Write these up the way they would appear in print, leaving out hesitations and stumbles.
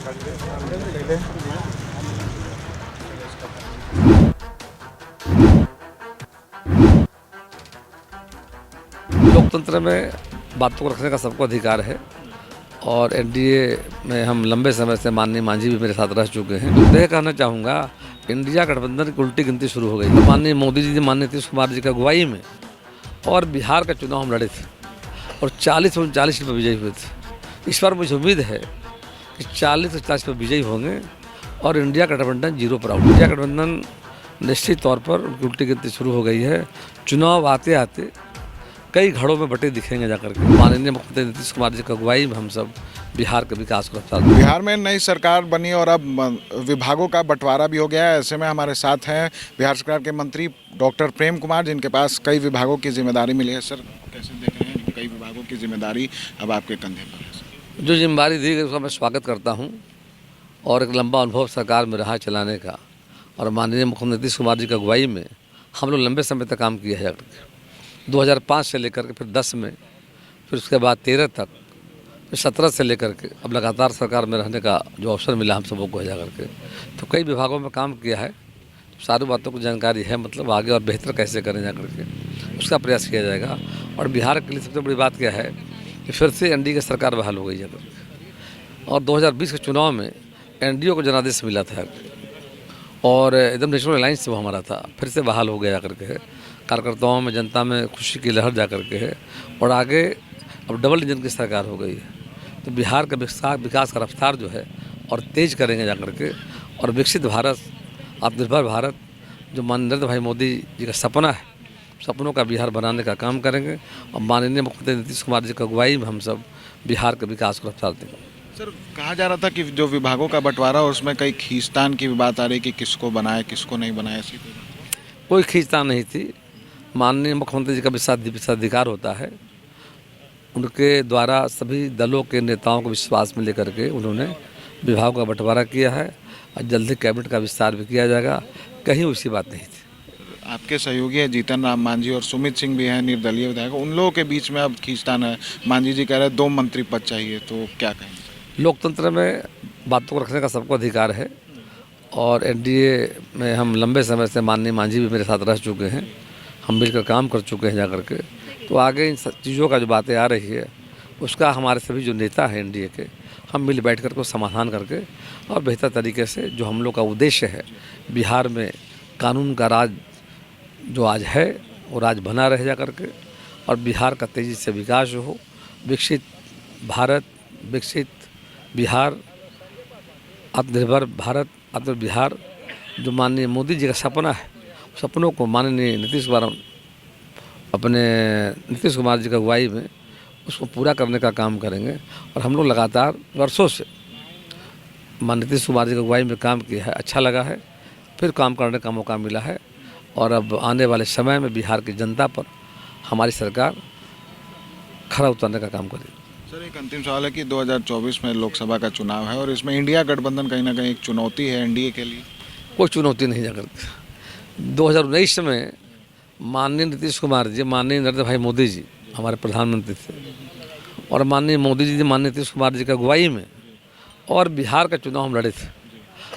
लोकतंत्र में बातों को रखने का सबको अधिकार है और एनडीए में हम लंबे समय से माननीय मांझी भी मेरे साथ रह चुके हैं। तो यह कहना चाहूँगा, इंडिया गठबंधन की उल्टी गिनती शुरू हो गई। माननीय मोदी जी, माननीय नीतीश कुमार जी की अगुवाई में और बिहार का चुनाव हम लड़े थे और 40-39 पर विजयी हुए थे। इस बार मुझे उम्मीद है कि 40-40 पर विजयी होंगे और इंडिया गठबंधन जीरो पर आउट। इंडिया गठबंधन निश्चित तौर पर उनकी उल्टी गिनती शुरू हो गई है। चुनाव आते आते कई घड़ों में बटे दिखेंगे जाकर के। माननीय मुख्यमंत्री नीतीश कुमार जी की अगुवाई में हम सब बिहार के विकास को रफ्तार। बिहार में नई सरकार बनी और अब विभागों का बंटवारा भी हो गया है। ऐसे में हमारे साथ हैं बिहार सरकार के मंत्री डॉक्टर प्रेम कुमार, जिनके पास कई विभागों की जिम्मेदारी मिली है। सर, कैसे देख रहे हैं कई विभागों की जिम्मेदारी अब आपके कंधे पर है? जो जिम्मेदारी दी गई उसका मैं स्वागत करता हूँ और एक लंबा अनुभव सरकार में रहा चलाने का, और माननीय मुख्यमंत्री नीतीश कुमार जी की अगुवाई में हम लोग लंबे समय तक काम किया है। 2005 से लेकर के फिर 10 में, फिर उसके बाद 13 तक, फिर 17 से लेकर के अब लगातार सरकार में रहने का जो अवसर मिला हम सबों को जा करके, तो कई विभागों में काम किया है। सारी बातों की जानकारी है, मतलब आगे और बेहतर कैसे करें जा करके उसका प्रयास किया जाएगा। और बिहार के लिए सबसे बड़ी बात क्या है कि फिर से एनडीए की सरकार बहाल हो गई है और 2020 के चुनाव में एनडीए को जनादेश मिला था और एकदम नेशनल अलायंस से वो हमारा था, फिर से बहाल हो गया जा करके है। कार्यकर्ताओं में, जनता में खुशी की लहर जा करके है और आगे अब डबल इंजन की सरकार हो गई है। तो बिहार का विकास का रफ्तार जो है और तेज करेंगे जा करके, और विकसित भारत, आत्मनिर्भर भारत जो माननीय नरेंद्र भाई मोदी जी का सपना है, सपनों का बिहार बनाने का काम करेंगे और माननीय मुख्यमंत्री नीतीश कुमार जी की अगुवाई में हम सब बिहार के विकास को रफ्तार देंगे। सर, कहा जा रहा था कि जो विभागों का बंटवारा और उसमें कई खींचतान की भी बात आ रही कि किसको बनाए किसको नहीं बनाए, ऐसी कोई खींचतान नहीं थी। माननीय मुख्यमंत्री जी का विशेषाधिकार होता है, उनके द्वारा सभी दलों के नेताओं को विश्वास में लेकर के उन्होंने विभागों का बंटवारा किया है और जल्दी कैबिनेट का विस्तार भी किया जाएगा। कहीं उसकी बात नहीं थी। आपके सहयोगी है जीतन राम मांझी और सुमित सिंह भी हैं निर्दलीय विधायक, उन लोगों के बीच में अब खींचतान है। मांझी जी कह रहे हैं 2 मंत्री पद चाहिए, तो क्या कहेंगे? लोकतंत्र में बातों को रखने का सबको अधिकार है और एनडीए में हम लंबे समय से माननीय मांझी भी मेरे साथ रह चुके हैं, हम मिलकर काम कर चुके हैं जा कर के। तो आगे इन चीज़ों का जो बातें आ रही है उसका हमारे सभी जो नेता हैं एनडीए के, हम मिल बैठ कर को समाधान करके और बेहतर तरीके से, जो हम लोग का उद्देश्य है बिहार में कानून का राज जो आज है वो राज बना रह जा करके और बिहार का तेज़ी से विकास हो, विकसित भारत, विकसित बिहार, आत्मनिर्भर भारत, आत्मनिर्भर बिहार जो माननीय मोदी जी का सपना है, सपनों को माननीय नीतीश कुमार जी की अगुवाई में उसको पूरा करने का काम करेंगे। और हम लोग लगातार वर्षों से माननीय नीतीश कुमार जी की अगुवाई में काम किया है, अच्छा लगा है, फिर काम करने का मौका मिला है और अब आने वाले समय में बिहार की जनता पर हमारी सरकार खरा उतरने का काम करेगी। सर, एक अंतिम सवाल है कि 2024 में लोकसभा का चुनाव है और इसमें इंडिया गठबंधन कहीं ना कहीं एक चुनौती है एनडीए के लिए। कोई चुनौती नहीं जाकर 2019 में माननीय नीतीश कुमार जी, माननीय नरेंद्र भाई मोदी जी हमारे प्रधानमंत्री थे और माननीय मोदी जी, माननीय नीतीश कुमार जी की अगुवाई में और बिहार का चुनाव हम लड़े थे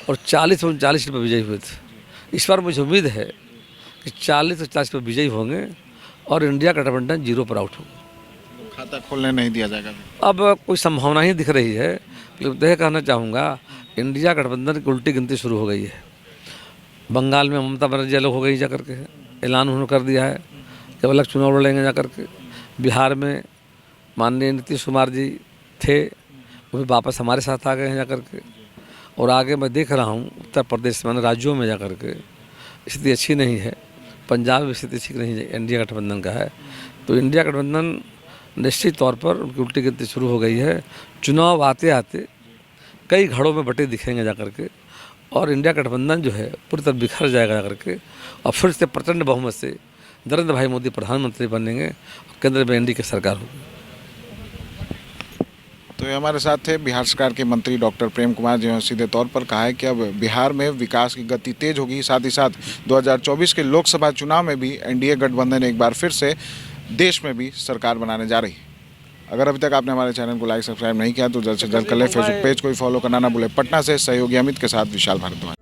और 40-39 पर विजयी हुए थे। इस बार मुझे उम्मीद है कि 40-40 पर विजयी होंगे और इंडिया गठबंधन जीरो पर आउट होगा। खाता खोलने नहीं दिया जाएगा? अब कोई संभावना ही दिख रही है, लेकिन यह कहना चाहूँगा, इंडिया गठबंधन की उल्टी गिनती शुरू हो गई है। बंगाल में ममता बनर्जी अलग हो गई जा करके, ऐलान उन्होंने कर दिया है कि अलग चुनाव लड़ेंगे जा करके। बिहार में माननीय नीतीश कुमार जी थे, वो भी वापस हमारे साथ आ गए हैं जा करके। और आगे मैं देख रहा हूँ उत्तर प्रदेश में, राज्यों में जा करके स्थिति अच्छी नहीं है, पंजाब में स्थिति ठीक नहीं है, इंडिया गठबंधन का है। तो इंडिया गठबंधन निश्चित तौर पर उनकी उल्टी गिनती शुरू हो गई है। चुनाव आते आते कई घड़ों में बटे दिखेंगे जा करके और इंडिया गठबंधन जो है पूरी तरह बिखर जाएगा जा करके और फिर से प्रचंड बहुमत से नरेंद्र भाई मोदी प्रधानमंत्री बनेंगे और केंद्र में एनडीए की सरकार होगी। तो ये हमारे साथ थे बिहार सरकार के मंत्री डॉक्टर प्रेम कुमार, जिन्होंने सीधे तौर पर कहा है कि अब बिहार में विकास की गति तेज होगी। साथ ही साथ 2024 के लोकसभा चुनाव में भी एनडीए गठबंधन एक बार फिर से देश में भी सरकार बनाने जा रही है। अगर अभी तक आपने हमारे चैनल को लाइक सब्सक्राइब नहीं किया तो जल्द से जल्द कर ले। फेसबुक पेज को भी फॉलो करना ना भूले। पटना से सहयोगी अमित के साथ विशाल भारद्वाज।